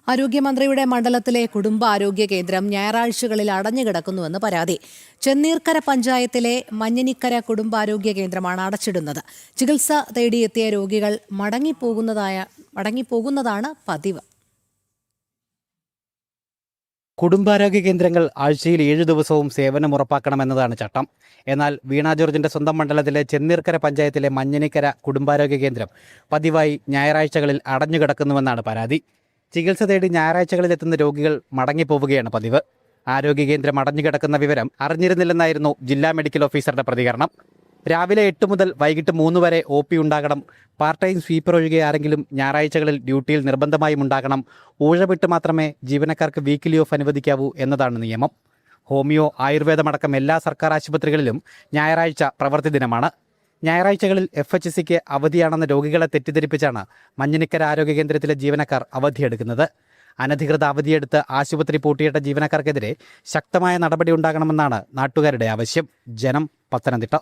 ആരോഗ്യമന്ത്രിയുടെ മണ്ഡലത്തിലെ കുടുംബാരോഗ്യ കേന്ദ്രം ഞായറാഴ്ചകളിൽ അടഞ്ഞുകിടക്കുന്നുവെന്ന് പരാതി. ചെന്നീർക്കര പഞ്ചായത്തിലെ മഞ്ഞനിക്കര കുടുംബാരോഗ്യ കേന്ദ്രമാണ് അടച്ചിടുന്നത്. ചികിത്സ തേടിയെത്തിയ രോഗികൾ മടങ്ങിപ്പോകുന്നതാണ് പതിവ്. കുടുംബാരോഗ്യ കേന്ദ്രങ്ങൾ ആഴ്ചയിൽ 7 ദിവസവും സേവനം ഉറപ്പാക്കണമെന്നതാണ് ചട്ടം. എന്നാൽ വീണ ജോർജിന്റെ സ്വന്തം മണ്ഡലത്തിലെ ചെന്നീർക്കര പഞ്ചായത്തിലെ മഞ്ഞനിക്കര കുടുംബാരോഗ്യ കേന്ദ്രം പതിവായി ഞായറാഴ്ചകളിൽ അടഞ്ഞുകിടക്കുന്നുവെന്നാണ് പരാതി. ചികിത്സ തേടി ഞായറാഴ്ചകളിൽ എത്തുന്ന രോഗികൾ മടങ്ങിപ്പോവുകയാണ് പതിവ്. ആരോഗ്യ കേന്ദ്രം അടഞ്ഞുകിടക്കുന്ന വിവരം അറിഞ്ഞിരുന്നില്ലെന്നായിരുന്നു ജില്ലാ മെഡിക്കൽ ഓഫീസറുടെ പ്രതികരണം. രാവിലെ 8 മുതൽ വൈകിട്ട് 3 വരെ OP ഉണ്ടാകണം. പാർട്ട് ടൈം സ്വീപ്പർ ഒഴികെ ആരെങ്കിലും ഞായറാഴ്ചകളിൽ ഡ്യൂട്ടിയിൽ നിർബന്ധമായും ഉണ്ടാകണം. ഊഴവിട്ട് മാത്രമേ ജീവനക്കാർക്ക് വീക്കിലി ഓഫ് അനുവദിക്കാവൂ എന്നതാണ് നിയമം. ഹോമിയോ, ആയുർവേദമടക്കം എല്ലാ സർക്കാർ ആശുപത്രികളിലും ഞായറാഴ്ച പ്രവൃത്തി ദിനമാണ്. ഞായറാഴ്ചകളിൽ FHCക്ക് അവധിയാണെന്ന രോഗികളെ തെറ്റിദ്ധരിപ്പിച്ചാണ് മഞ്ഞനിക്കര ആരോഗ്യ കേന്ദ്രത്തിലെ ജീവനക്കാർ അവധിയെടുക്കുന്നത്. അനധികൃത അവധിയെടുത്ത് ആശുപത്രി പൂട്ടിയിട്ട ജീവനക്കാർക്കെതിരെ ശക്തമായ നടപടി ഉണ്ടാകണമെന്നാണ് നാട്ടുകാരുടെ ആവശ്യം. ജനം, പത്തനംതിട്ട.